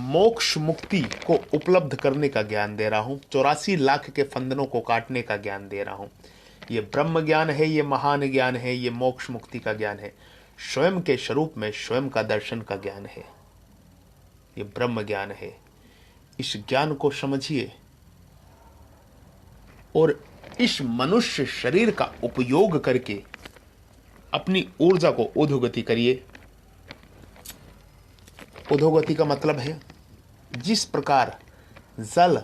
मोक्ष मुक्ति को उपलब्ध करने का ज्ञान दे रहा हूं, 84 लाख के फंदनों को काटने का ज्ञान दे रहा हूं। ये ब्रह्म ज्ञान है, ये महान ज्ञान है, ये मोक्ष मुक्ति का ज्ञान है, स्वयं के स्वरूप में स्वयं का दर्शन का ज्ञान है, ये ब्रह्म ज्ञान है। इस ज्ञान को समझिए और इस मनुष्य शरीर का उपयोग करके अपनी ऊर्जा को अधोगति करिए। अधोगति का मतलब है जिस प्रकार जल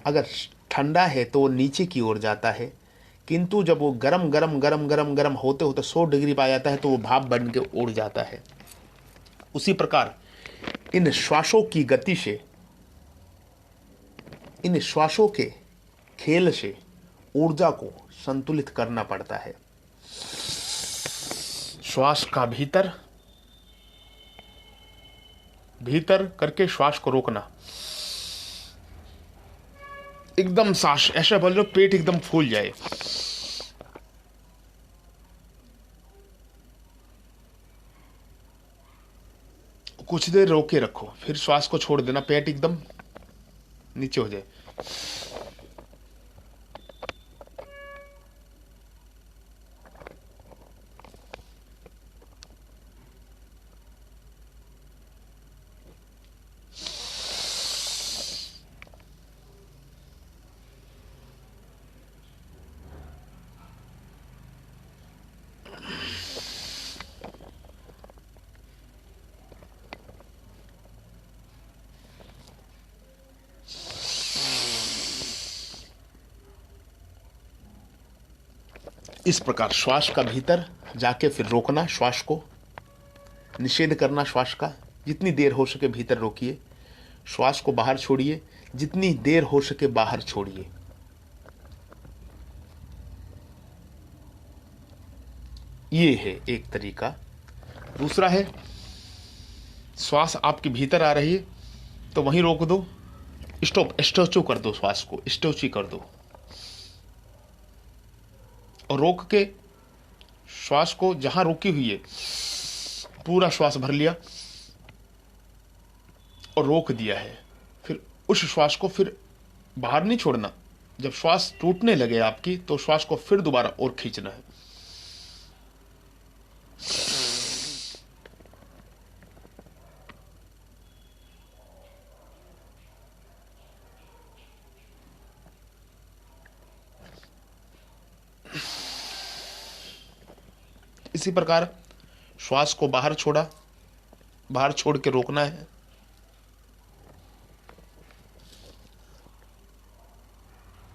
अगर ठंडा है तो वो नीचे की ओर जाता है, किंतु जब वो गरम गरम गरम गरम गरम होते होते 100 डिग्री पा जाता है तो वो भाप बन के उड़ जाता है। उसी प्रकार इन श्वासों की गति से, इन श्वासों के खेल से ऊर्जा को संतुलित करना पड़ता है। श्वास का भीतर भीतर करके श्वास को रोकना, एकदम सांस ऐसा बोल लो पेट एकदम फूल जाए। कुछ देर रोके रखो, फिर श्वास को छोड़ देना, पेट एकदम नीचे हो जाए। इस प्रकार श्वास का भीतर जाके फिर रोकना, श्वास को निषेध करना, श्वास का जितनी देर हो सके भीतर रोकिए, श्वास को बाहर छोड़िए, जितनी देर हो सके बाहर छोड़िए। ये है एक तरीका। दूसरा है श्वास आपके भीतर आ रही है तो वहीं रोक दो, स्टॉप, स्टॉचो कर दो, श्वास को स्टॉची कर दो और रोक के श्वास को जहां रोकी हुई है पूरा श्वास भर लिया और रोक दिया है। फिर उस श्वास को फिर बाहर नहीं छोड़ना। जब श्वास टूटने लगे आपकी तो श्वास को फिर दोबारा और खींचना है। इसी प्रकार श्वास को बाहर छोड़ा, बाहर छोड़ के रोकना है।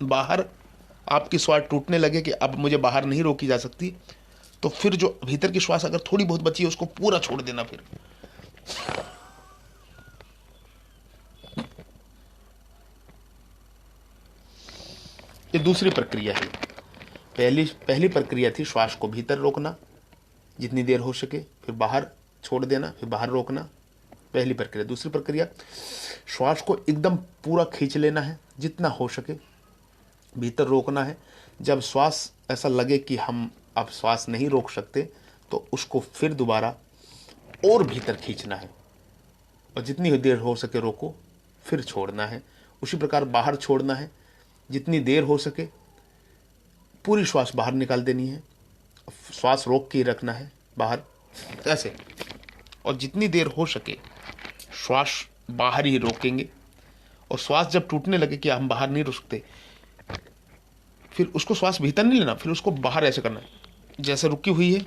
बाहर आपकी श्वास टूटने लगे कि अब मुझे बाहर नहीं रोकी जा सकती, तो फिर जो भीतर की श्वास अगर थोड़ी बहुत बची है उसको पूरा छोड़ देना। फिर ये दूसरी प्रक्रिया है। पहली प्रक्रिया थी श्वास को भीतर रोकना जितनी देर हो सके, फिर बाहर छोड़ देना, फिर बाहर रोकना, पहली प्रक्रिया। दूसरी प्रक्रिया श्वास को एकदम पूरा खींच लेना है, जितना हो सके भीतर रोकना है। जब श्वास ऐसा लगे कि हम अब श्वास नहीं रोक सकते तो उसको फिर दोबारा और भीतर खींचना है और जितनी देर हो सके रोको, फिर छोड़ना है। उसी प्रकार बाहर छोड़ना है, जितनी देर हो सके पूरी श्वास बाहर निकाल देनी है, श्वास रोक के रखना है बाहर ऐसे, और जितनी देर हो सके श्वास बाहर ही रोकेंगे। और श्वास जब टूटने लगे कि हम बाहर नहीं रोक सकते, फिर उसको श्वास भीतर नहीं लेना, फिर उसको बाहर ऐसे करना है। जैसे रुकी हुई है,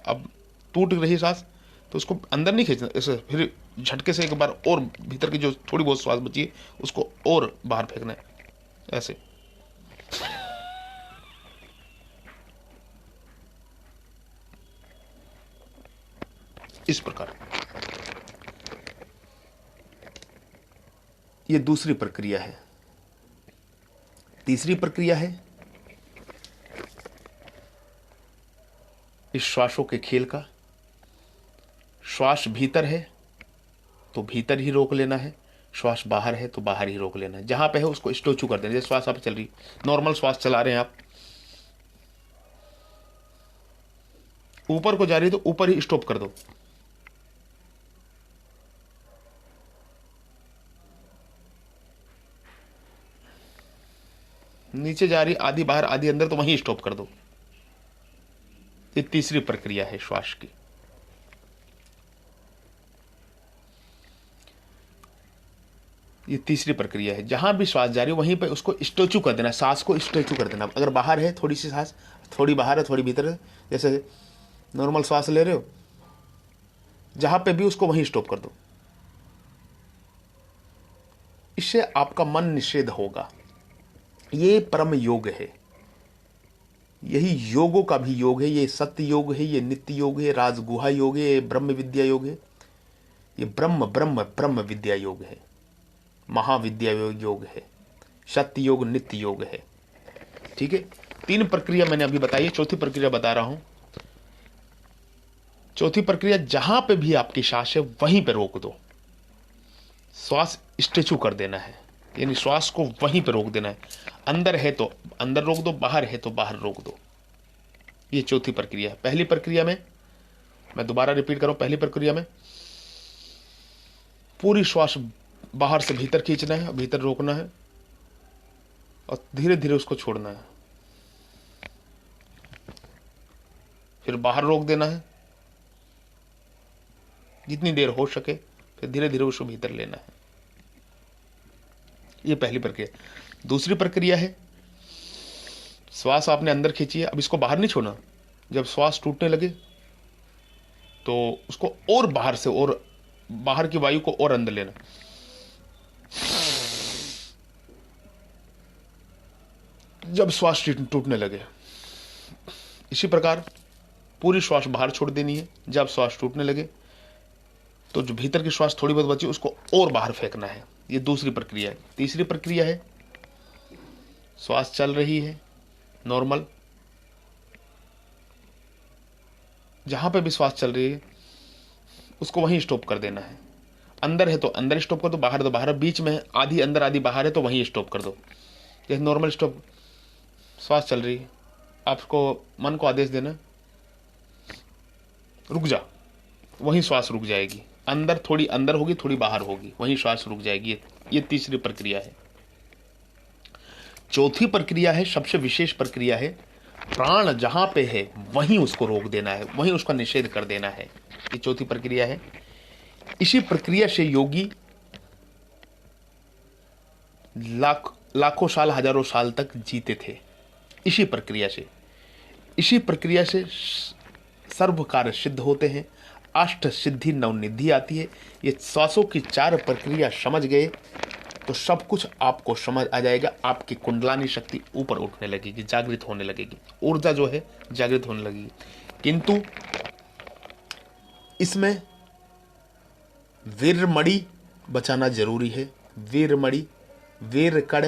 अब टूट रही सांस तो उसको अंदर नहीं खींचना, ऐसे फिर झटके से एक बार और भीतर की जो थोड़ी बहुत श्वास बची है उसको और बाहर फेंकना है ऐसे। इस प्रकार ये दूसरी प्रक्रिया है। तीसरी प्रक्रिया है इस श्वासों के खेल का। श्वास भीतर है तो भीतर ही रोक लेना है, श्वास बाहर है तो बाहर ही रोक लेना है। जहां पे है उसको स्टोचू कर देना। जैसे श्वास आप चल रही, नॉर्मल श्वास चला रहे हैं आप, ऊपर को जा रही है तो ऊपर ही स्टॉप कर दो। नीचे जा रही, आधी बाहर आधी अंदर, तो वहीं स्टॉप कर दो। ये तीसरी प्रक्रिया है श्वास की। ये तीसरी प्रक्रिया है। जहां भी श्वास जा रही है वहीं पे उसको स्ट्रेचू कर देना, सांस को स्ट्रेचू कर देना। अगर बाहर है थोड़ी सी सांस, थोड़ी बाहर है थोड़ी भीतर है, जैसे नॉर्मल सांस ले रहे हो, जहां पे भी उसको वहीं स्टॉप कर दो। इससे आपका मन निषेध होगा। ये परम योग है, यही योगों का भी योग है। ये सत्य योग है, ये नित्य योग है, राजगुहा योग है, ये ब्रह्म विद्या योग है, ये ब्रह्म ब्रह्म ब्रह्म विद्या योग है, महाविद्या योग है, सत्य योग, नित्य योग है। ठीक है, 3 प्रक्रिया मैंने अभी बताई, चौथी प्रक्रिया बता रहा हूं। चौथी प्रक्रिया, जहां पे भी आपकी सांस है वहीं पे रोक दो। श्वास स्ट्रेचू कर देना है, यानी श्वास को वहीं पे रोक देना है। अंदर है तो अंदर रोक दो, बाहर है तो बाहर रोक दो। ये चौथी प्रक्रिया है। पहली प्रक्रिया में, मैं दोबारा रिपीट कर रहा हूं, पहली प्रक्रिया में पूरी श्वास बाहर से भीतर खींचना है, भीतर रोकना है और धीरे धीरे उसको छोड़ना है। फिर बाहर रोक देना है जितनी देर हो सके, फिर धीरे धीरे उसको भीतर लेना है। ये पहली प्रक्रिया। दूसरी प्रक्रिया है, श्वास आपने अंदर खींची है, अब इसको बाहर नहीं छोड़ना। जब श्वास टूटने लगे तो उसको और बाहर से, और बाहर की वायु को और अंदर लेना। जब श्वास टूटने लगे, इसी प्रकार पूरी श्वास बाहर छोड़ देनी है। जब श्वास टूटने लगे तो जो भीतर की श्वास थोड़ी बहुत बची उसको और बाहर फेंकना है। ये दूसरी प्रक्रिया है। तीसरी प्रक्रिया है, श्वास चल रही है नॉर्मल, जहां पे भी श्वास चल रही है उसको वहीं स्टॉप कर देना है। अंदर है तो अंदर स्टॉप कर दो, बाहर तो बाहर, बीच में आधी अंदर आधी बाहर है तो वहीं स्टॉप कर दो। जैसे नॉर्मल स्टॉप, श्वास चल रही है, आपको मन को आदेश देना रुक जा, वहीं श्वास रुक जाएगी। अंदर थोड़ी अंदर होगी, थोड़ी बाहर होगी, वहीं श्वास रुक जाएगी। ये तीसरी प्रक्रिया है। चौथी प्रक्रिया है, सबसे विशेष प्रक्रिया है, प्राण जहां पे है वहीं उसको रोक देना है, वहीं उसका निषेध कर देना है। ये चौथी प्रक्रिया है। इसी प्रक्रिया से योगी लाखों साल, हजारों साल तक जीते थे। इसी प्रक्रिया से सर्व कार्य सिद्ध होते हैं, अष्ट सिद्धि नवनिधि आती है। ये श्वासों की 4 प्रक्रिया समझ गए तो सब कुछ आपको समझ आ जाएगा। आपकी कुंडलानी शक्ति ऊपर उठने लगेगी, जागृत होने लगेगी, ऊर्जा जो है जागृत होने लगेगी। किंतु इसमें वीरमणि बचाना जरूरी है। वीरमणि, वीर कड़,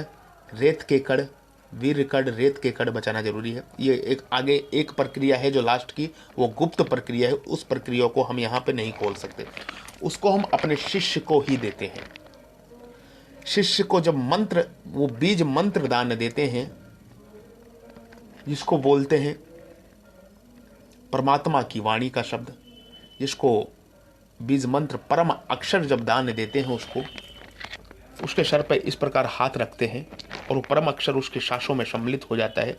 रेत के कड़, वीर कड़, रेत के कड़ बचाना जरूरी है। ये एक आगे एक प्रक्रिया है जो लास्ट की, वो गुप्त प्रक्रिया है। उस प्रक्रिया को हम यहाँ पे नहीं खोल सकते, उसको हम अपने शिष्य को ही देते हैं। शिष्य को जब मंत्र, वो बीज मंत्र दान देते हैं, जिसको बोलते हैं परमात्मा की वाणी का शब्द, जिसको बीज मंत्र परम अक्षर जब दान देते हैं, उसके सर पर इस प्रकार हाथ रखते हैं और वो परम अक्षर उसके सांसों में सम्मिलित हो जाता है।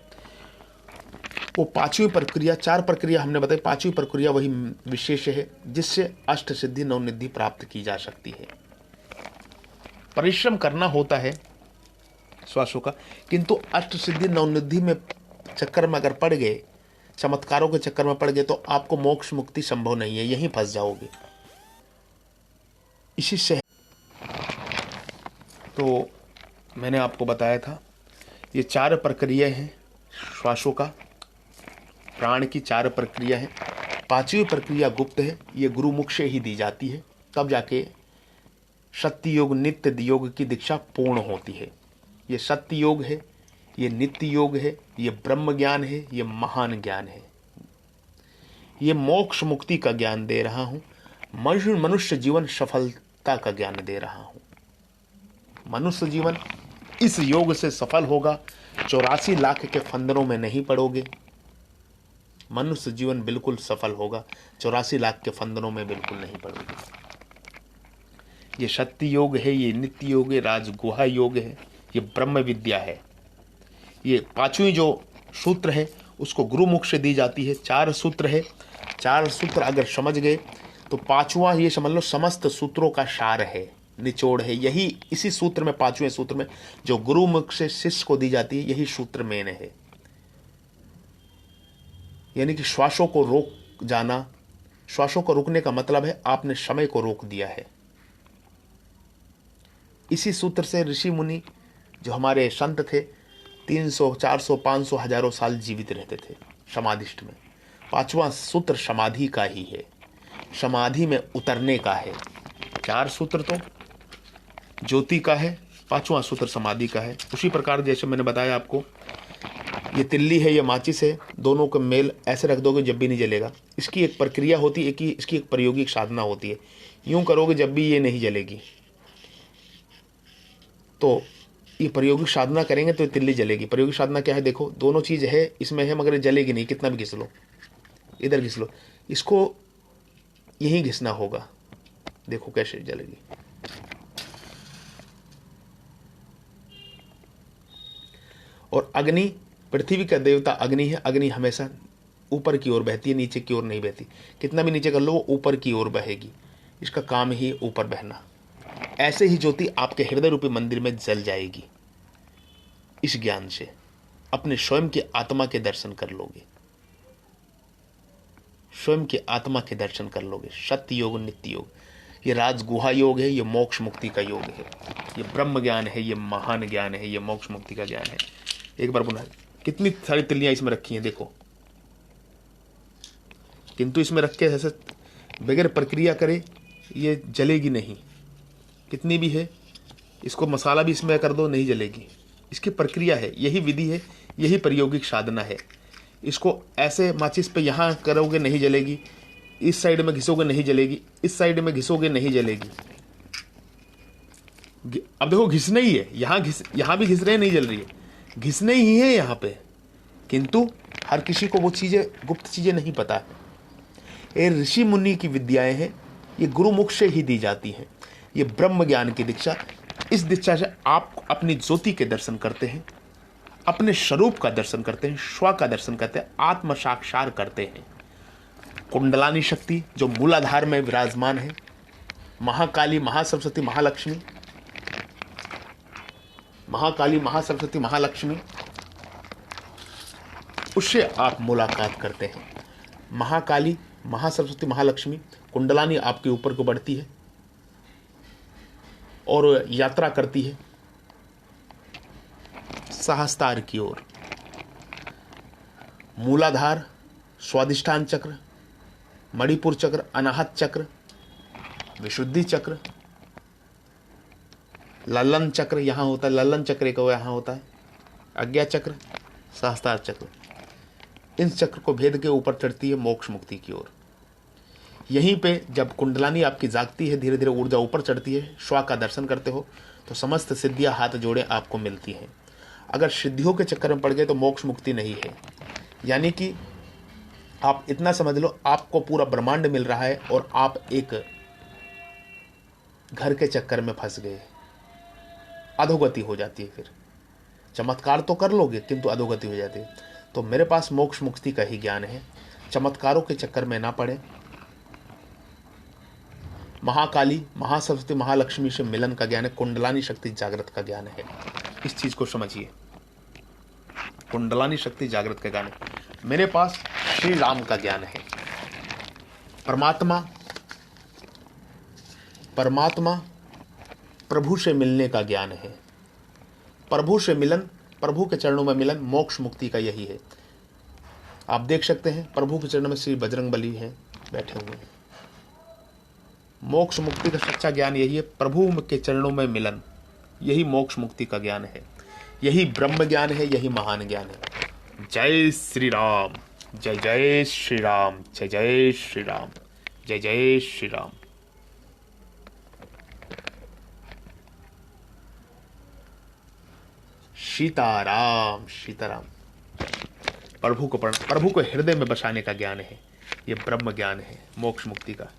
वो 5वीं प्रक्रिया, 4 प्रक्रिया हमने बताई, 5वीं प्रक्रिया वही विशेष है जिससे अष्ट सिद्धि नवनिधि प्राप्त की जा सकती है। परिश्रम करना होता है श्वासों का, किंतु अष्ट सिद्धि नवनिधि में चक्कर में अगर पड़ गए, चमत्कारों के चक्कर में पड़ गए, तो आपको मोक्ष मुक्ति संभव नहीं है, यहीं फंस जाओगे। इसी से तो मैंने आपको बताया था ये 4 प्रक्रिया हैं श्वासों का, प्राण की 4 प्रक्रिया है। 5वीं प्रक्रिया गुप्त है, ये गुरुमुख से ही दी जाती है, तब जाके सत्य योग नित्य योग की दीक्षा पूर्ण होती है। ये सत्य योग है, ये नित्य योग है, ये ब्रह्म ज्ञान है, ये महान ज्ञान है। ये मोक्ष मुक्ति का ज्ञान दे रहा हूं, मनुष्य जीवन सफलता का ज्ञान दे रहा हूं। मनुष्य जीवन इस योग से सफल होगा, 84 लाख के फंदरों में नहीं पड़ोगे। मनुष्य जीवन बिल्कुल सफल होगा, 84 लाख के फंदरों में बिल्कुल नहीं पड़ोगे। ये सत्य योग है, ये नित्य योग है, राजगुहा योग है, ये ब्रह्म विद्या है। ये पांचवी जो सूत्र है उसको गुरुमुख से दी जाती है। 4 सूत्र है, 4 सूत्र अगर समझ गए तो पांचवा ये समझ लो समस्त सूत्रों का सार है, निचोड़ है। यही इसी सूत्र में, पांचवें सूत्र में जो गुरुमुख से शिष्य को दी जाती है, यही सूत्र मेन है। यानी कि श्वासों को रोक जाना। श्वासों को रोकने का मतलब है आपने समय को रोक दिया है। इसी सूत्र से ऋषि मुनि जो हमारे संत थे 300, 400, 500, हजारों साल जीवित रहते थे समाधिष्ट में। पांचवा सूत्र समाधि का ही है, समाधि में उतरने का है। 4 सूत्र तो ज्योति का है, पांचवा सूत्र समाधि का है। उसी प्रकार जैसे मैंने बताया आपको, ये तिल्ली है, ये माचिस है, दोनों का मेल ऐसे रख दोगे जब भी नहीं जलेगा। इसकी एक प्रक्रिया होती है कि इसकी एक प्रायोगिक साधना होती है। यूं करोगे जब भी ये नहीं जलेगी, तो ये प्रायोगिक साधना करेंगे तो तिल्ली जलेगी। प्रायोगिक साधना क्या है? देखो, दोनों चीज है इसमें है, मगर जलेगी नहीं। कितना भी घिस लो, इधर घिस लो, इसको यहीं घिसना होगा। देखो कैसे जलेगी। और अग्नि, पृथ्वी का देवता अग्नि है। अग्नि हमेशा ऊपर की ओर बहती है, नीचे की ओर नहीं बहती। कितना भी नीचे कर लो वो ऊपर की ओर बहेगी। इसका काम ही ऊपर बहना। ऐसे ही ज्योति आपके हृदय रूपी मंदिर में जल जाएगी। इस ज्ञान से अपने स्वयं की आत्मा के दर्शन कर लोगे, स्वयं की आत्मा के दर्शन कर लोगे। सत्य योग, नित्य योग, ये राज गुहा योग है, ये मोक्ष मुक्ति का योग है, ये ब्रह्म ज्ञान है, ये महान ज्ञान है, ये मोक्ष मुक्ति का ज्ञान है। एक बार पुनः, कितनी सारी तिल्लियां इसमें रखी हैं देखो, किंतु इसमें रख के ऐसे बगैर प्रक्रिया करे ये जलेगी नहीं। कितनी भी है, इसको मसाला भी इसमें कर दो नहीं जलेगी। इसकी प्रक्रिया है, यही विधि है, यही प्रायोगिक साधना है। इसको ऐसे माचिस पे यहाँ करोगे नहीं जलेगी, इस साइड में घिसोगे नहीं जलेगी, इस साइड में घिसोगे नहीं जलेगी। अब देखो घिसना ही है, यहाँ भी घिस रहे हैं, नहीं जल रही है, घिसने ही है यहाँ पे। किंतु हर किसी को वो चीजें, गुप्त चीजें नहीं पता है। ये ऋषि मुनि की विद्याएं हैं, ये गुरुमुख से ही दी जाती हैं। ये ब्रह्म ज्ञान की दीक्षा। इस दीक्षा से आप अपनी ज्योति के दर्शन करते हैं, अपने स्वरूप का दर्शन करते हैं, स्व का दर्शन करते हैं, आत्म साक्षात्कार करते हैं। कुंडलानी शक्ति जो मूलाधार में विराजमान है, महाकाली, महासरस्वती, महालक्ष्मी, महाकाली, महासरस्वती, महालक्ष्मी, उससे आप मुलाकात करते हैं। महाकाली, महासरस्वती, महालक्ष्मी, कुंडलानी आपके ऊपर को बढ़ती है और यात्रा करती है सहस्त्रार की ओर। मूलाधार, स्वादिष्ठान चक्र, मणिपुर चक्र, अनाहत चक्र, विशुद्धि चक्र, ललन चक्र यहाँ होता है, ललन चक्र एक यहाँ होता है, अज्ञा चक्र, सहस्त्रार चक्र। इन चक्र को भेद के ऊपर चढ़ती है मोक्ष मुक्ति की ओर। यहीं पे जब कुंडलानी आपकी जागती है, धीरे धीरे ऊर्जा ऊपर चढ़ती है, स्व का दर्शन करते हो तो समस्त सिद्धियां हाथ जोड़े आपको मिलती हैं। अगर सिद्धियों के चक्कर में पड़ गए तो मोक्ष मुक्ति नहीं है। यानी कि आप इतना समझ लो, आपको पूरा ब्रह्मांड मिल रहा है और आप एक घर के चक्कर में फंस गए। अधोगति हो जाती है। फिर चमत्कार तो कर लोगे किंतु अधोगति हो जाती है। तो मेरे पास मोक्ष मुक्ति का ही ज्ञान है, चमत्कारों के चक्कर में ना पड़े। महाकाली, महासरस्वती, महालक्ष्मी से मिलन का ज्ञान है, कुंडलानी शक्ति जागृत का ज्ञान है। इस चीज को समझिए, कुंडलानी शक्ति जागृत का ज्ञान है। मेरे पास श्री राम का ज्ञान है। परमात्मा प्रभु से मिलने का ज्ञान है। प्रभु से मिलन, प्रभु के चरणों में मिलन मोक्ष मुक्ति का यही है। आप देख सकते हैं प्रभु के चरणों में श्री बजरंगबली हैं बैठे हुए। मोक्ष मुक्ति का सच्चा ज्ञान यही है, प्रभु के चरणों में मिलन, यही मोक्ष मुक्ति का ज्ञान है, यही ब्रह्म ज्ञान है, यही महान ज्ञान है। जय श्री राम, जय जय श्री राम, जय जय श्री राम, जय जय श्री राम। सीताराम, सीताराम। प्रभु को प्रणाम। प्रभु को हृदय में बसाने का ज्ञान है, ये ब्रह्म ज्ञान है मोक्ष मुक्ति का।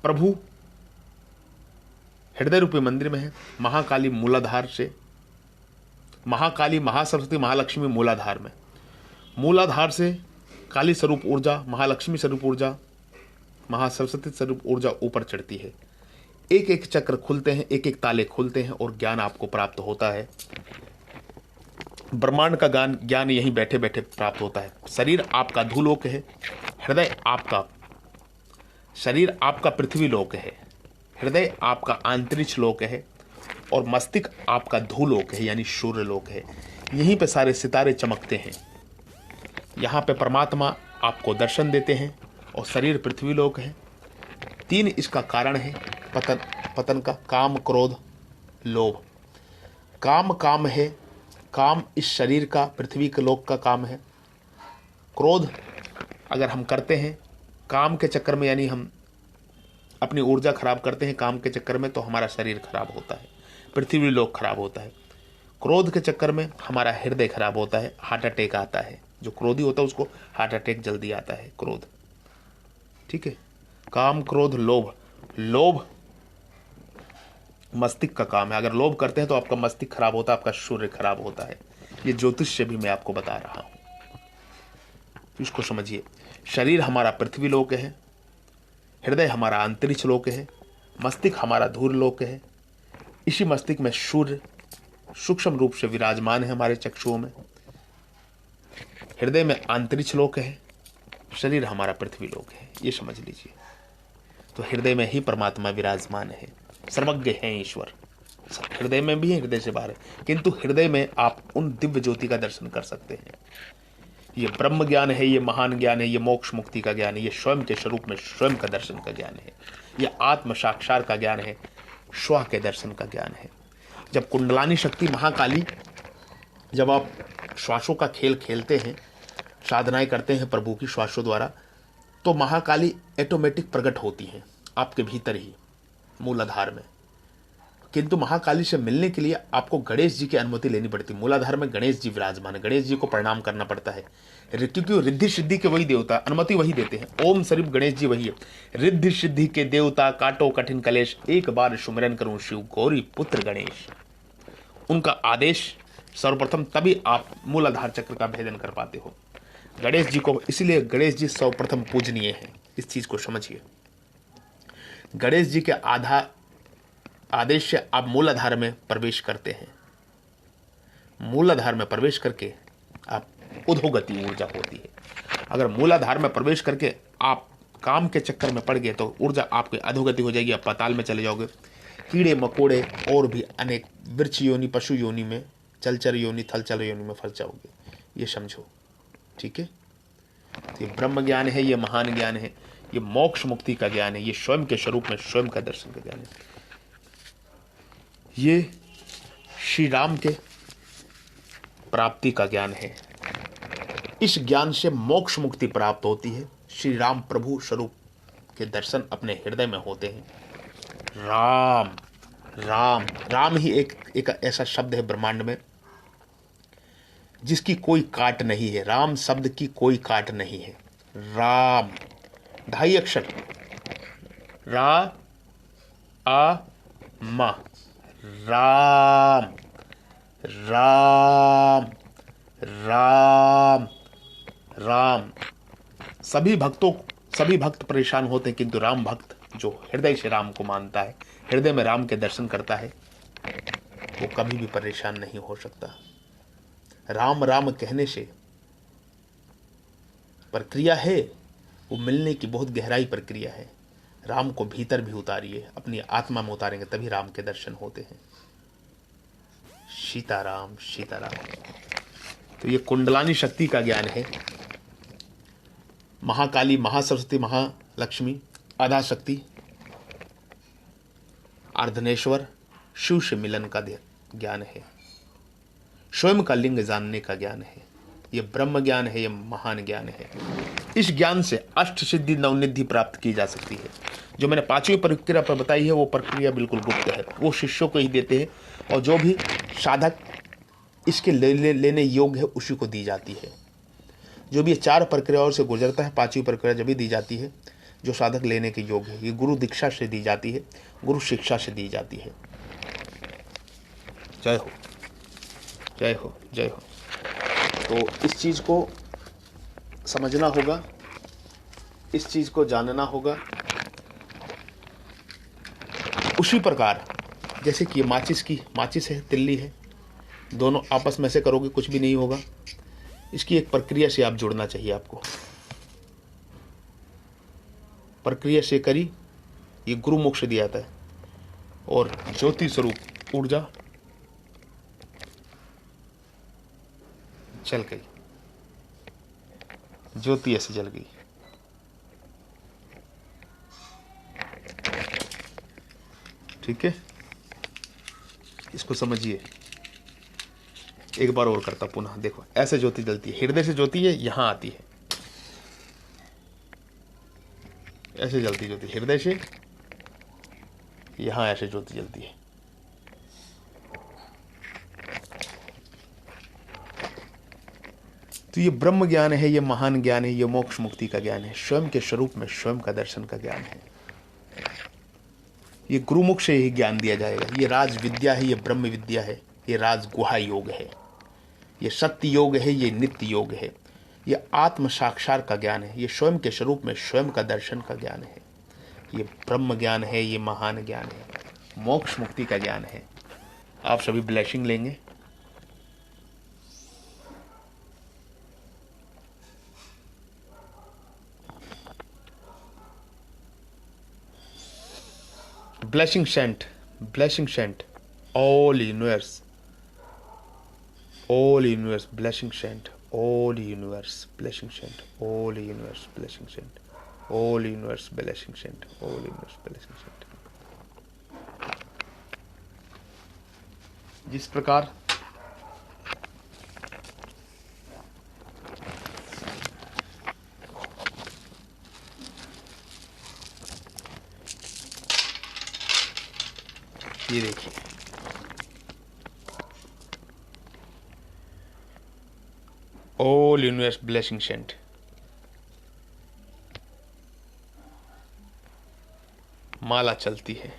प्रभु हृदय रूपी मंदिर में है। महाकाली मूलाधार से, महाकाली, महासरस्वती, महालक्ष्मी मूलाधार में। मूलाधार से काली स्वरूप ऊर्जा, महालक्ष्मी स्वरूप ऊर्जा, महासरस्वती स्वरूप ऊर्जा ऊपर चढ़ती है। एक एक चक्र खुलते हैं, एक एक ताले खुलते हैं और ज्ञान आपको प्राप्त होता है। ब्रह्मांड का ज्ञान यहीं बैठे बैठे प्राप्त होता है। शरीर आपका धूलोक है, शरीर आपका पृथ्वी लोक है, हृदय आपका अंतरिक्ष लोक है और मस्तिष्क आपका धूलोक है यानी सूर्य लोक है। यहीं पे सारे सितारे चमकते हैं। यहाँ पे परमात्मा आपको दर्शन देते हैं और शरीर पृथ्वी लोक है। 3 इसका कारण है पतन का, काम, क्रोध, लोभ। काम है, काम इस शरीर का, पृथ्वी के लोक का काम है। क्रोध अगर हम करते हैं काम के चक्कर में, यानी हम अपनी ऊर्जा खराब करते हैं काम के चक्कर में, तो हमारा शरीर खराब होता है, पृथ्वी लोक खराब होता है। क्रोध के चक्कर में हमारा हृदय खराब होता है, हार्ट अटैक आता है। जो क्रोधी होता है उसको हार्ट अटैक जल्दी आता है, क्रोध। ठीक है। काम, क्रोध, लोभ। लोभ मस्तिष्क का काम है। अगर लोभ करते हैं तो आपका मस्तिष्क खराब होता है, आपका सूर्य खराब होता है। ये ज्योतिष से भी मैं आपको बता रहा हूं, इसको समझिए। शरीर हमारा पृथ्वी लोक है, हृदय हमारा अंतरिक्ष लोक है, मस्तिष्क हमारा धूल लोक है। इसी मस्तिष्क में सूर्य सूक्ष्म रूप से विराजमान है हमारे चक्षुओं में। हृदय में अंतरिक्ष लोक है, शरीर हमारा पृथ्वी लोक है, ये समझ लीजिए। तो हृदय में ही परमात्मा विराजमान है, सर्वज्ञ है ईश्वर। हृदय में भी है, हृदय से बाहर है, किंतु हृदय में आप उन दिव्य ज्योति का दर्शन कर सकते हैं। ये ब्रह्म ज्ञान है, ये महान ज्ञान है, ये मोक्ष मुक्ति का ज्ञान है, ये स्वयं के स्वरूप में स्वयं का दर्शन का ज्ञान है, ये आत्म साक्षात का ज्ञान है, स्व के दर्शन का ज्ञान है। जब कुंडलानी शक्ति महाकाली, जब आप श्वासों का खेल खेलते हैं, साधनाएं करते हैं प्रभु की श्वासों द्वारा, तो महाकाली ऑटोमेटिक प्रकट होती हैं आपके भीतर ही मूलाधार में। किंतु महाकाली से मिलने के लिए आपको गणेश जी की अनुमति लेनी पड़ती है। मूलाधार में गणेश जी विराजमान है, गणेश जी को प्रणाम करना पड़ता है, क्योंकि रिद्धि सिद्धि के वही देवता, अनुमति वही देते हैं। ओम सिर्फ गणेश जी वही है, रिद्धि सिद्धि के देवता, काटो कठिन कलेश, एक बार सुमिरन करूं शिव गौरी पुत्र गणेश। उनका आदेश सर्वप्रथम, तभी आप मूलाधार चक्र का भेदन कर पाते हो। गणेश जी को, इसलिए गणेश जी सर्वप्रथम पूजनीय है। इस चीज को समझिए। गणेश जी के आदेश से आप मूलाधार में प्रवेश करते हैं। मूलाधार में प्रवेश करके आप उद्धोगति ऊर्जा होती है। अगर मूलाधार में प्रवेश करके आप काम के चक्कर में पड़ गए तो ऊर्जा आपकी अधोगति हो जाएगी, आप पाताल में चले जाओगे। कीड़े मकोड़े और भी अनेक वृक्ष योनि, पशु योनि में, जलचर योनि, थलचर योनि में फंस जाओगे, ये समझो। ठीक है। तो ये ब्रह्म ज्ञान है, ये महान ज्ञान है, ये मोक्ष मुक्ति का ज्ञान है, ये स्वयं के स्वरूप में स्वयं का दर्शन का ज्ञान है। ये श्री राम के प्राप्ति का ज्ञान है। इस ज्ञान से मोक्ष मुक्ति प्राप्त होती है। श्री राम प्रभु स्वरूप के दर्शन अपने हृदय में होते हैं। राम राम राम ही एक ऐसा शब्द है ब्रह्मांड में जिसकी कोई काट नहीं है। राम शब्द की कोई काट नहीं है। राम 2.5 अक्षर, रा आ मा, राम राम राम राम। सभी भक्त परेशान होते हैं, किंतु राम भक्त जो हृदय से राम को मानता है, हृदय में राम के दर्शन करता है, वो कभी भी परेशान नहीं हो सकता। राम राम कहने से प्रक्रिया है, वो मिलने की बहुत गहराई प्रक्रिया है। राम को भीतर भी उतारिए, अपनी आत्मा में उतारेंगे तभी राम के दर्शन होते हैं। सीताराम सीताराम। तो ये कुंडलानी शक्ति का ज्ञान है। महाकाली, महासरस्वती, महालक्ष्मी, आधा शक्ति, अर्धनेश्वर, शिव से मिलन का ज्ञान है। स्वयं का लिंग जानने का ज्ञान है। ये ब्रह्म ज्ञान है, ये महान ज्ञान है। इस ज्ञान से अष्ट सिद्धि नवनिधि प्राप्त की जा सकती है। जो मैंने 5वीं प्रक्रिया पर बताई है वो प्रक्रिया बिल्कुल गुप्त है, वो शिष्यों को ही देते हैं, और जो भी साधक इसके लेने योग्य है उसी को दी जाती है। जो भी 4 प्रक्रियाओं से गुजरता है, 5वीं प्रक्रिया जब भी दी जाती है जो साधक लेने के योग्य है। ये गुरु दीक्षा से दी जाती है, गुरु शिक्षा से दी जाती है। जय हो, जय हो, जय हो। तो इस चीज़ को समझना होगा, इस चीज़ को जानना होगा। उसी प्रकार जैसे कि माचिस है, तिल्ली है, दोनों आपस में से करोगे कुछ भी नहीं होगा। इसकी एक प्रक्रिया से आप जुड़ना चाहिए आपको। प्रक्रिया से करी ये गुरु मोक्ष दिया जाता है। और ज्योति स्वरूप ऊर्जा जल गई, ज्योति ऐसे जल गई। ठीक है, इसको समझिए। एक बार और करता पुनः, देखो ऐसे ज्योति जलती है, हृदय से ज्योति है यहां आती है, ऐसे जलती ज्योति हृदय से यहां ऐसे ज्योति जलती है। तो ये ब्रह्म ज्ञान है, ये महान ज्ञान है, ये मोक्ष मुक्ति का ज्ञान है, स्वयं के स्वरूप में स्वयं का दर्शन का ज्ञान है। ये गुरुमुख से ही ज्ञान दिया जाएगा। ये राज विद्या है, ये ब्रह्म विद्या है, ये राज गुहा योग है, ये सत्य योग है, ये नित्य योग है, ये आत्म साक्षात का ज्ञान है, ये स्वयं के स्वरूप में स्वयं का दर्शन का ज्ञान है, ये ब्रह्म ज्ञान है, ये महान ज्ञान है, मोक्ष मुक्ति का ज्ञान है। आप सभी ब्लेसिंग लेंगे। Blessing sent, all universe, blessing sent, all universe, blessing sent, all universe, blessing sent, all universe, blessing sent, all universe, blessing sent। जिस प्रकार ये देखिए, ऑल यूनिवर्स ब्लेसिंग सेंट, माला चलती है।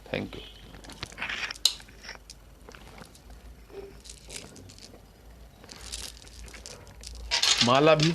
Thank you. माला भी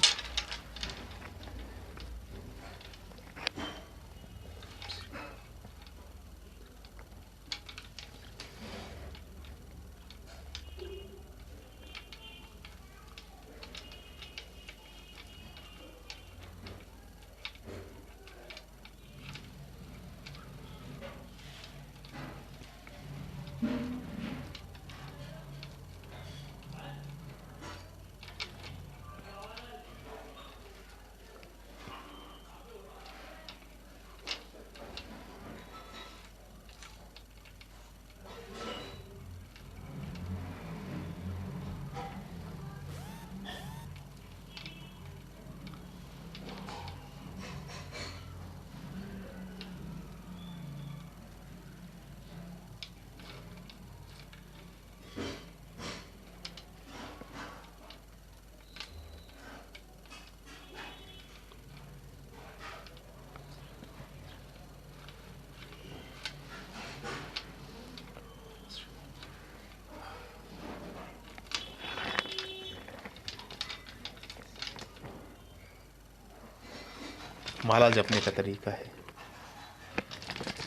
माला जपने का तरीका है।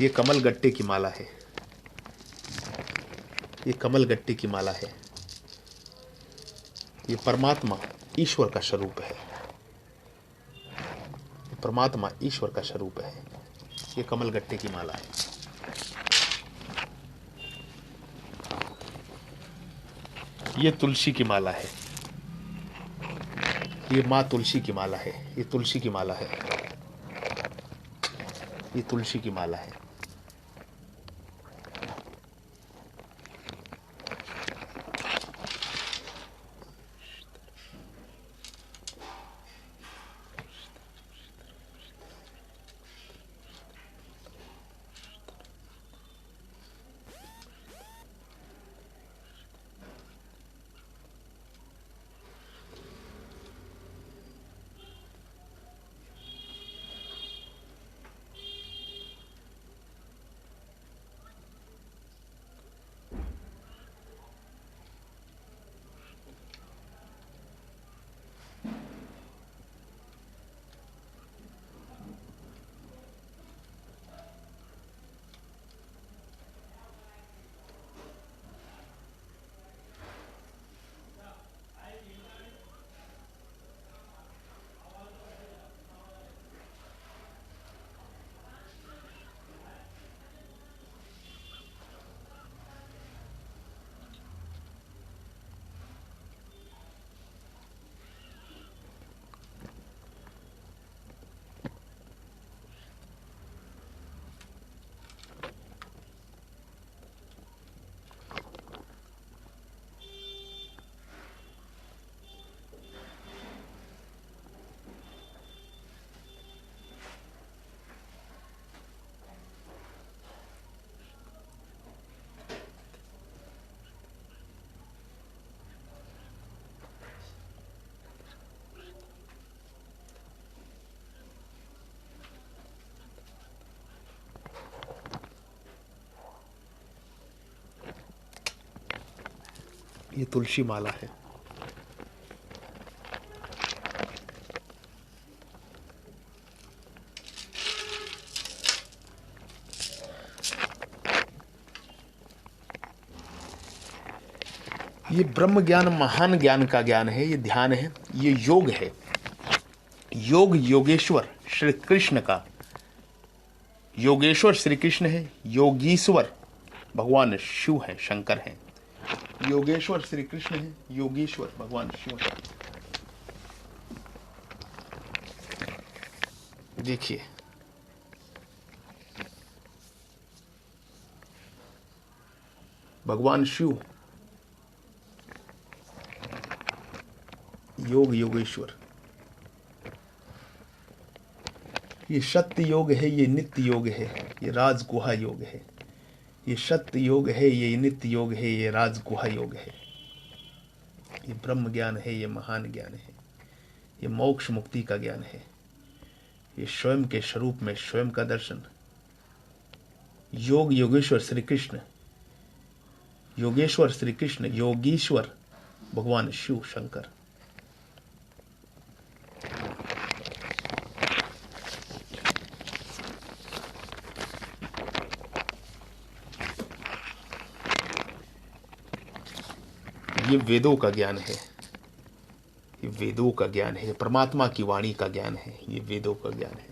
ये कमल गट्टे की माला है। ये कमल गट्टे की माला है। ये परमात्मा ईश्वर का स्वरूप है। परमात्मा ईश्वर का स्वरूप है। ये कमल गट्टे की माला है। ये तुलसी की माला है। ये माँ तुलसी की माला है। ये तुलसी की माला है। ये तुलसी की माला है। ये तुलसी माला है। ये ब्रह्म ज्ञान महान ज्ञान का ज्ञान है। ये ध्यान है। ये योग है। योग योगेश्वर श्री कृष्ण का, योगेश्वर श्री कृष्ण है। योगीश्वर भगवान शिव है, शंकर है। योगेश्वर श्री कृष्ण है। योगीश्वर भगवान शिव है। देखिए, भगवान शिव योग योगेश्वर। ये सत्य योग है। ये नित्य योग है। ये राज गुहा योग है। ये सत्य योग है। ये नित्य योग है। ये राज गुहा योग है। ये ब्रह्म ज्ञान है। ये महान ज्ञान है। ये मोक्ष मुक्ति का ज्ञान है। ये स्वयं के स्वरूप में स्वयं का दर्शन। योग योगेश्वर श्री कृष्ण, योगेश्वर श्री कृष्ण, योगीश्वर भगवान शिव शंकर। ये वेदों का ज्ञान है। ये वेदों का ज्ञान है। परमात्मा की वाणी का ज्ञान है। ये वेदों का ज्ञान है।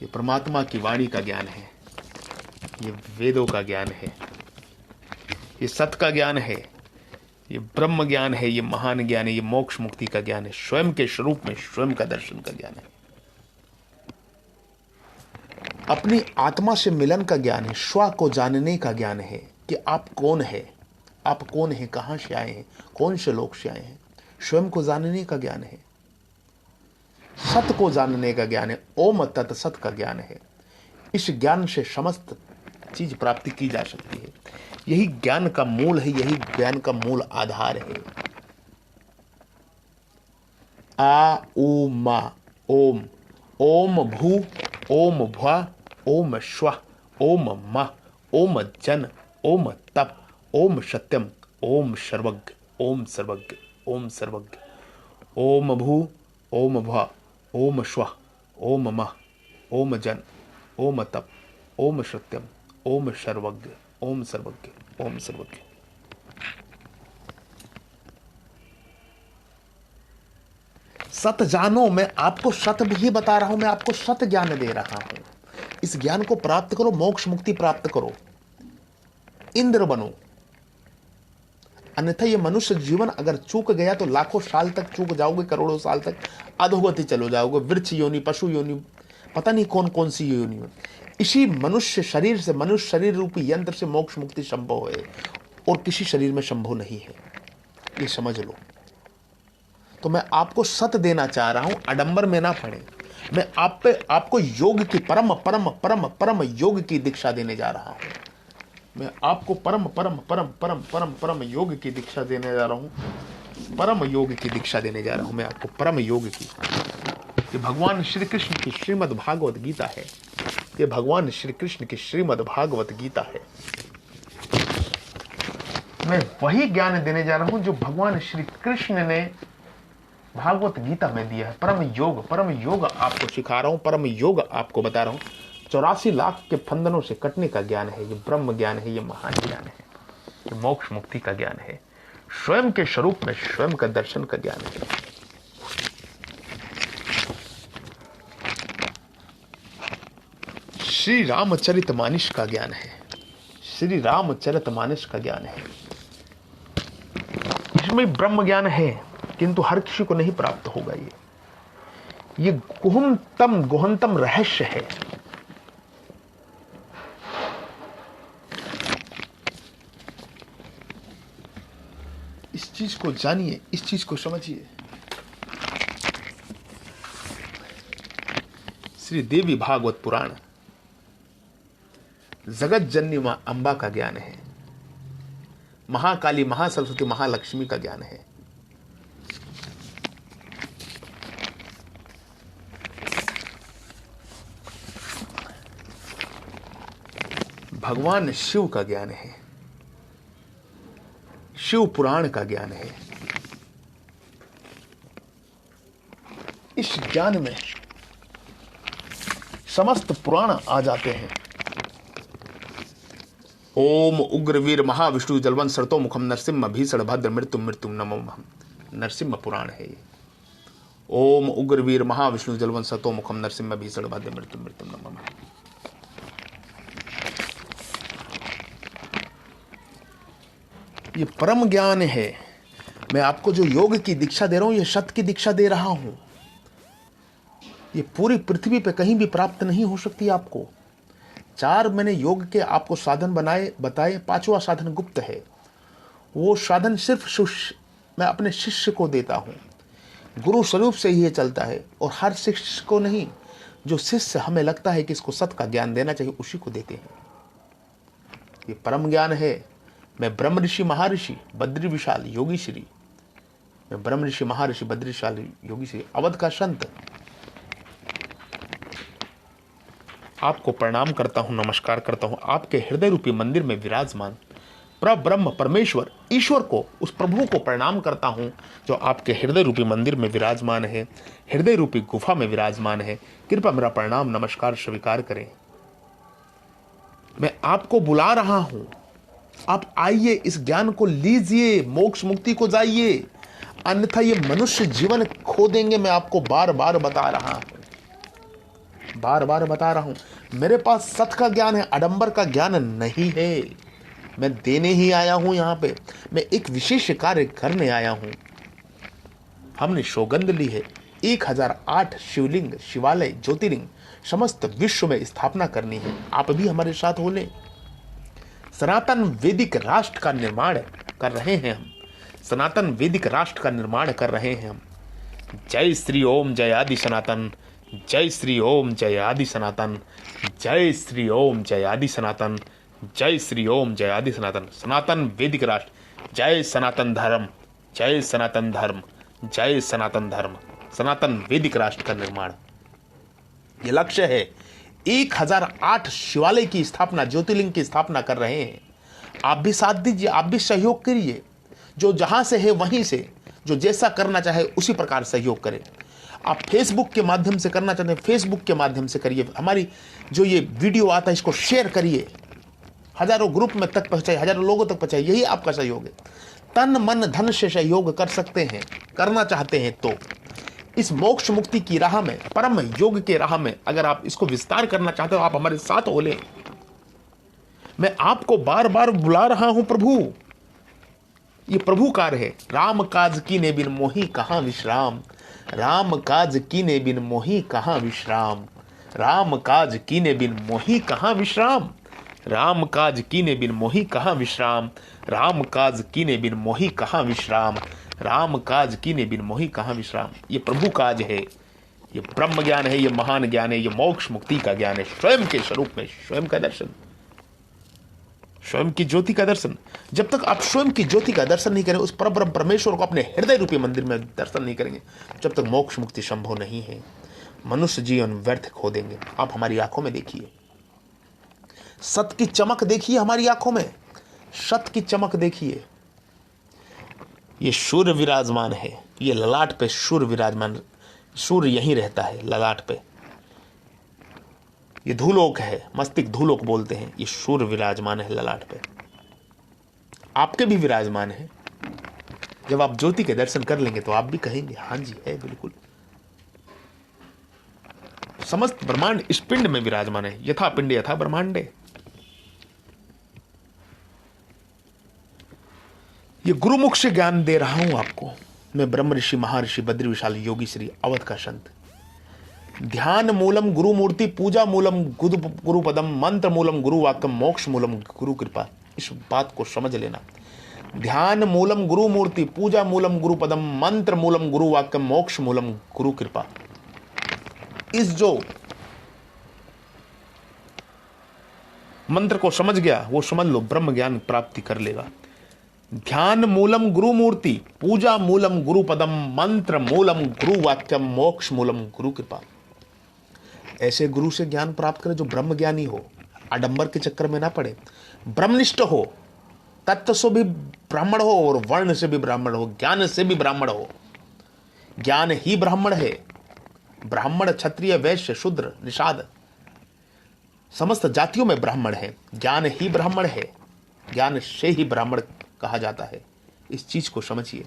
ये परमात्मा की वाणी का ज्ञान है। ये वेदों का ज्ञान है। ये सत्य का ज्ञान है। ये ब्रह्म ज्ञान है। ये महान ज्ञान है। ये मोक्ष मुक्ति का ज्ञान है। स्वयं के स्वरूप में स्वयं का दर्शन का ज्ञान है। अपनी आत्मा से मिलन का ज्ञान है। स्व को जानने का ज्ञान है कि आप कौन है, आप कौन है, कहां से आए हैं, कौन से लोक से आए हैं। स्वयं को जानने का ज्ञान है। सत्य को जानने का ज्ञान है। ओम तत् सत का ज्ञान है। इस ज्ञान से समस्त चीज प्राप्ति की जा सकती है। यही ज्ञान का मूल है। यही ज्ञान का मूल आधार है। आ उ मा ओम, ओम भू, ओम भ्वा, ओम श्व, ओम म, ओम जन, ओम तप, ओम सत्यम, ओम सर्वज्ञ, ओम सर्वज्ञ, ओम सर्वज्ञ। ओम भू, ओम भ्वा, ओम श्व, ओम म, ओम जन, ओम तप, ओम सत्यम, ओम सर्वज्ञ, ओम सर्वज्ञ। ओम सर्वज्ञ। सत जानो, मैं आपको सत भी बता रहा हूं, मैं आपको सत ज्ञान दे रहा हूं। इस ज्ञान को प्राप्त करो, मोक्ष मुक्ति प्राप्त करो, इंद्र बनो। अन्यथा ये मनुष्य जीवन अगर चूक गया तो लाखों साल तक चूक जाओगे, करोड़ों साल तक अधोगति चलो जाओगे, वृक्ष योनि, पशु योनि, पता नहीं कौन कौन सी योनि। इसी मनुष्य शरीर से, मनुष्य शरीर रूपी यंत्र से मोक्ष मुक्ति संभव है और किसी शरीर में संभव नहीं है, ये समझ लो। तो मैं आपको सत देना चाह रहा हूं, आडंबर में ना पड़े। मैं आपको योग की परम परम परम परम योग की दीक्षा देने जा रहा हूं। मैं आपको परम परम परम परम परम परम योग की दीक्षा देने जा रहा हूं। परम योग की दीक्षा देने जा रहा हूं मैं आपको, परम योग की। ये भगवान श्री कृष्ण की श्रीमद् भागवत गीता है। ये भगवान श्री कृष्ण की श्रीमद् भागवत गीता है। मैं वही ज्ञान देने जा रहा हूं जो भगवान श्री कृष्ण ने भागवत गीता में दिया है। परम योग आपको सिखा रहा हूं, परम योग आपको बता रहा हूं। 84 लाख के फंदनों से कटने का ज्ञान है, ये ब्रह्म ज्ञान है, ये महान ज्ञान है, ये मोक्ष मुक्ति का ज्ञान है, स्वयं के स्वरूप में स्वयं का दर्शन का ज्ञान है। श्री रामचरितमानस का ज्ञान है, श्री रामचरितमानस का ज्ञान है। इसमें ब्रह्म ज्ञान है, किंतु हर किसी को नहीं प्राप्त होगा। ये गुहनतम रहस्य है। इस चीज को जानिए, इस चीज को समझिए। श्री देवी भागवत पुराण जगत जननी मां अंबा का ज्ञान है, महाकाली, महासरस्वती, महालक्ष्मी का ज्ञान है। भगवान शिव का ज्ञान है, शिव पुराण का ज्ञान है। इस ज्ञान में समस्त पुराण आ जाते हैं। ओम उग्रवीर महाविष्णु जलवंत सरतो मुखम नरसिंह भीषण भद्र मृत्यु मृत्यु नमोहम, नरसिंह पुराण है ये। ओम उग्रवीर महाविष्णु जलवंत सरतो मुखम नरसिंह भीषण भद्र मृत्यु मृत्यु नमोहम। ये परम ज्ञान है। मैं आपको जो योग की दीक्षा दे रहा हूं, ये सत्य की दीक्षा दे रहा हूं। ये पूरी पृथ्वी पे कहीं भी प्राप्त नहीं हो सकती आपको। 4 मैंने योग के आपको साधन बताए, 5वां साधन गुप्त है। वो साधन सिर्फ मैं अपने शिष्य को देता हूं। गुरु स्वरूप से ही ये चलता है, और हर शिष्य को नहीं, जो शिष्य हमें लगता है कि इसको सत्य का ज्ञान देना चाहिए, उसी को देते हैं। ये परम ज्ञान है। मैं ब्रह्म ऋषि महर्षि बद्री विशाल योगी श्री, मैं ब्रह्म ऋषि महर्षि बद्री विशाल योगी श्री, अवध का संत, आपको प्रणाम करता हूं, नमस्कार करता हूं। आपके हृदय रूपी मंदिर में विराजमान परब्रह्म परमेश्वर ईश्वर को, उस प्रभु को प्रणाम करता हूं जो आपके हृदय रूपी मंदिर में विराजमान है, हृदय रूपी गुफा में विराजमान है। कृपया मेरा प्रणाम नमस्कार स्वीकार करें। मैं आपको बुला रहा हूं, आप आइए, इस ज्ञान को लीजिए, मोक्ष मुक्ति को जाइए, अन्यथा ये मनुष्य जीवन खो देंगे। मैं आपको बार बार बता रहा हूं, बार बार बता रहा हूं। मेरे पास सत्य का ज्ञान है, आडंबर का ज्ञान नहीं है। मैं देने ही आया हूं यहां पे। मैं एक विशेष कार्य करने आया हूं। हमने सौगंध ली है 1008 शिवलिंग, शिवालय, ज्योतिर्लिंग समस्त विश्व में स्थापना करनी है। आप भी हमारे साथ हो लें। सनातन वैदिक राष्ट्र का निर्माण कर रहे हैं हम। सनातन वैदिक राष्ट्र का निर्माण कर रहे हैं हम। जय श्री ओम जय आदि सनातन, जय श्री ओम जय आदि सनातन, जय श्री ओम जय आदि सनातन, जय श्री ओम जय आदि सनातन। सनातन वैदिक राष्ट्र, जय सनातन धर्म, जय सनातन धर्म, जय सनातन धर्म। सनातन वैदिक राष्ट्र का निर्माण ये लक्ष्य है। 1008 शिवालय की स्थापना, ज्योतिर्लिंग की स्थापना कर रहे हैं। आप भी साथ दीजिए, आप भी सहयोग करिए। जो जहां से है वहीं से, जो जैसा करना चाहे उसी प्रकार सहयोग करें। आप फेसबुक के माध्यम से करना चाहते हैं, फेसबुक के माध्यम से करिए। हमारी जो ये वीडियो आता है इसको शेयर करिए। हजारों ग्रुप में तक पहुंचाइए, हजारों लोगों तक पहुंचाइए, यही आपका सहयोग है। तन मन धन से सहयोग कर सकते हैं, करना चाहते हैं तो इस मोक्ष मुक्ति की राह में, परम योग के राह में अगर आप इसको विस्तार करना चाहते हो, आप हमारे साथ हो ले। मैं आपको बार बार बुला रहा हूं प्रभु, ये प्रभु कार्य है। राम काज कीने बिन मोहि कहां विश्राम, राम काज कीने बिन मोहि कहां विश्राम, राम काज कीने बिन मोहि कहां विश्राम, राम काज कीने बिन मोहि कहां विश्राम, राम काज कीने बिन मोहि कहां विश्राम, राम काज कीने बिन मोहि कहां विश्राम। ये प्रभु काज है, ये ब्रह्म ज्ञान है, ये महान ज्ञान है, ये मोक्ष मुक्ति का ज्ञान है। स्वयं के स्वरूप में स्वयं का दर्शन, स्वयं की ज्योति का दर्शन। जब तक आप स्वयं की ज्योति का दर्शन नहीं करें, उस परब्रह्म परमेश्वर को अपने हृदय रूपी मंदिर में दर्शन नहीं करेंगे, जब तक मोक्ष मुक्ति संभव नहीं है। मनुष्य जीवन व्यर्थ खो देंगे। आप हमारी आंखों में देखिए, सत्य की चमक देखिए, हमारी आंखों में सत्य की चमक देखिए। ये सूर्य विराजमान है, ये ललाट पे सूर्य विराजमान, सूर्य यहीं रहता है ललाट पे। ये धूलोक है, मस्तिष्क धूलोक बोलते हैं, ये सूर्य विराजमान है ललाट पे। आपके भी विराजमान है। जब आप ज्योति के दर्शन कर लेंगे तो आप भी कहेंगे हाँ जी है, बिल्कुल। समस्त ब्रह्मांड इस पिंड में विराजमान है, यथा पिंड यथा ब्रह्मांडे। ये गुरुमुख से ज्ञान दे रहा हूं आपको मैं, ब्रह्म ऋषि महर्षि बद्री विशाल योगी श्री अवध का संत। ध्यान मूलम गुरु मूर्ति, पूजा मूलम गुरु पदम, मंत्र मूलम गुरु वाक्यम, मोक्ष मूलम गुरु कृपा। इस बात को समझ लेना। ध्यान मूलम गुरु मूर्ति, पूजा मूलम गुरु पदम, मंत्र मूलम गुरु वाक्यम, मोक्ष मूलम गुरु कृपा। इस जो मंत्र को समझ गया वो समझ लो ब्रह्म ज्ञान प्राप्ति कर लेगा। ध्यान मूलम गुरु मूर्ति, पूजा मूलम गुरु पदम, मंत्र मूलम गुरु वाक्यम, मोक्ष मूलम गुरु कृपा। ऐसे गुरु से ज्ञान प्राप्त करें जो ब्रह्म ज्ञानी हो, आडंबर के चक्कर में ना पड़े, ब्रह्मनिष्ठ हो, तत्व से भी ब्राह्मण हो और वर्ण से भी ब्राह्मण हो, ज्ञान से भी ब्राह्मण हो। ज्ञान ही ब्राह्मण है। ब्राह्मण क्षत्रिय वैश्य शूद्र निषाद समस्त जातियों में ब्राह्मण है। ज्ञान ही ब्राह्मण है, ज्ञान से ही ब्राह्मण कहा जाता है। इस चीज को समझिए।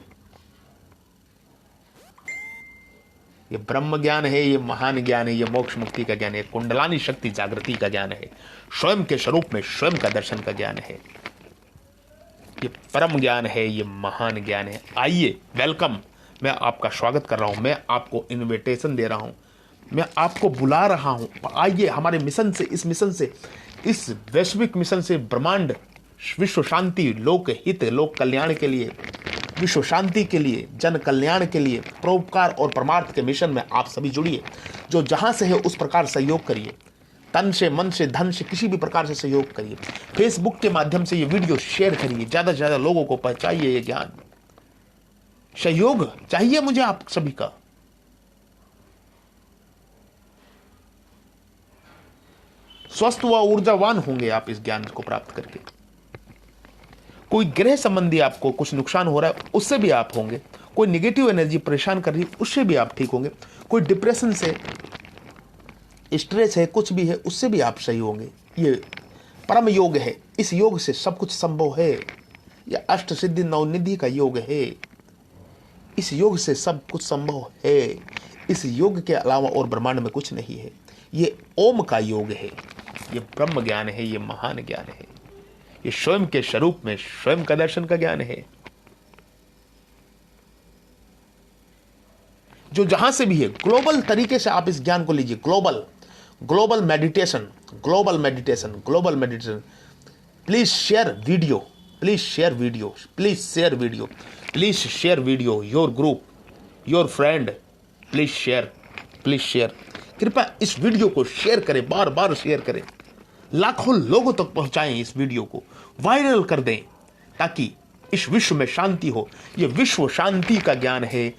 ये ब्रह्म ज्ञान है, ये महान ज्ञान है, ये मोक्ष मुक्ति का ज्ञान है, कुंडलानी शक्ति जागृति का ज्ञान है, स्वयं के स्वरूप में स्वयं का दर्शन का ज्ञान है। ये परम ज्ञान है, ये महान ज्ञान है। आइए, वेलकम। मैं आपका स्वागत कर रहा हूं, मैं आपको इनविटेशन दे रहा हूं, मैं आपको बुला रहा हूं। आइए हमारे मिशन से, इस मिशन से, इस वैश्विक मिशन से, ब्रह्मांड विश्व शांति, लोक हित, लोक कल्याण के लिए, विश्व शांति के लिए, जन कल्याण के लिए, परोपकार और परमार्थ के मिशन में आप सभी जुड़िए। जो जहां से है उस प्रकार सहयोग करिए, तन से, मन से, धन से, किसी भी प्रकार से सहयोग करिए। फेसबुक के माध्यम से ये वीडियो शेयर करिए, ज्यादा से ज्यादा लोगों को पहुंचाइए ये ज्ञान। सहयोग चाहिए मुझे आप सभी का। स्वस्थ व ऊर्जावान होंगे आप इस ज्ञान को प्राप्त करके। कोई ग्रह संबंधी आपको कुछ नुकसान हो रहा है उससे भी आप होंगे, कोई नेगेटिव एनर्जी परेशान कर रही है उससे भी आप ठीक होंगे, कोई डिप्रेशन से, स्ट्रेस है, कुछ भी है, उससे भी आप सही होंगे। ये परम योग है, इस योग से सब कुछ संभव है। यह अष्ट सिद्धि नवनिधि का योग है, इस योग से सब कुछ संभव है। इस योग के अलावा और ब्रह्मांड में कुछ नहीं है। ये ओम का योग है, ये ब्रह्म ज्ञान है, ये महान ज्ञान है, ये स्वयं के स्वरूप में स्वयं का दर्शन का ज्ञान है। जो जहां से भी है, ग्लोबल तरीके से आप इस ज्ञान को लीजिए। Global meditation, global meditation, global meditation. Please share video, please share video, please share video, please share video, your group, your friend, please share, please share. कृपया इस वीडियो को शेयर करें, बार बार शेयर करें, लाखों लोगों तक पहुंचाएं, इस वीडियो को वायरल कर दें ताकि इस विश्व में शांति हो। यह विश्व शांति का ज्ञान है,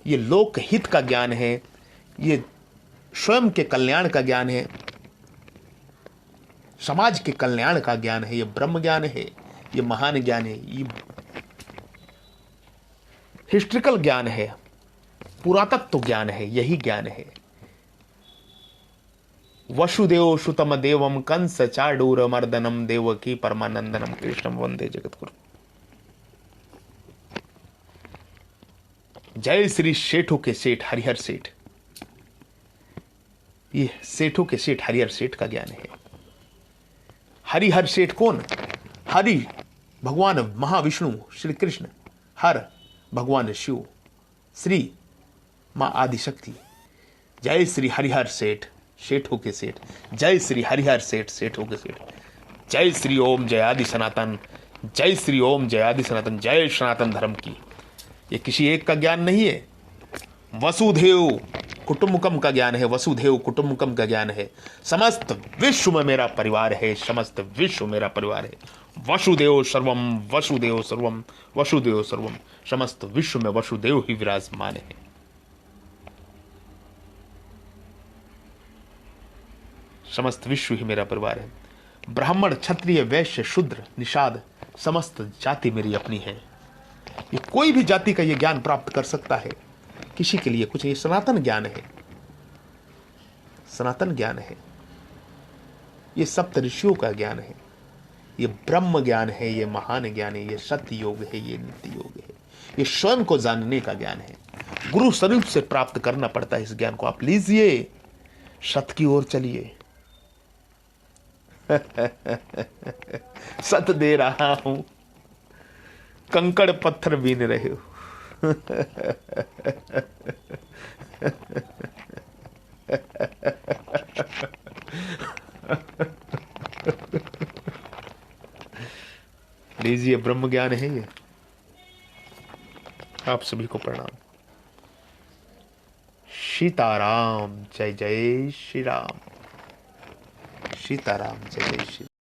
ये लोक हित का ज्ञान है, ये स्वयं के कल्याण का ज्ञान है, समाज के कल्याण का ज्ञान है, ये ब्रह्म ज्ञान है, ये महान ज्ञान है, ये हिस्ट्रिकल ज्ञान है, पुरातत्व ज्ञान है, यही ज्ञान है। वसुदेव सुतम देवम कंस चाडूर मर्दनम देवकी परमानंदनम कृष्णम वंदे जगतगुरु। जय श्री सेठों के सेठ हरिहर सेठ। ये सेठों के सेठ हरिहर सेठ का ज्ञान है। हरिहर सेठ कौन? हरि भगवान महाविष्णु श्री कृष्ण, हर भगवान शिव, श्री मां आदिशक्ति। जय श्री हरिहर सेठ सेठों के सेठ। जय श्री हरिहर सेठ सेठों के सेठ। जय श्री ओम जय आदि सनातन। जय श्री ओम जय आदि सनातन। जय सनातन धर्म की। ये किसी एक का ज्ञान नहीं है, वसुधैव कुटुंबकम का ज्ञान है। वसुधैव कुटुंबकम का ज्ञान है। समस्त विश्व में मेरा परिवार है। समस्त विश्व मेरा परिवार है। वसुदेव सर्वम वसुदेव सर्वम वसुदेव सर्वम। समस्त विश्व में वसुदेव ही विराजमान है। समस्त विश्व ही मेरा परिवार है। ब्राह्मण क्षत्रिय वैश्य शूद्र निषाद समस्त जाति मेरी अपनी है। ये कोई भी जाति का ये ज्ञान प्राप्त कर सकता है। किसी के लिए कुछ, ये सनातन ज्ञान है। सनातन ज्ञान है। ये सप्त ऋषियों का ज्ञान है। ये ब्रह्म ज्ञान है। ये महान ज्ञान है। ये सत्य योग है। ये नित्य योग है। ये स्वयं को जानने का ज्ञान है। गुरु स्वरूप से प्राप्त करना पड़ता है इस ज्ञान को। आप लीजिए, सत्य की ओर चलिए। सत दे रहा हूं, कंकड़ पत्थर बीन रहे हो। लीजिए, ब्रह्म ज्ञान है ये। आप सभी को प्रणाम। सीताराम जय जय श्री राम। सीताराम जय जय श्री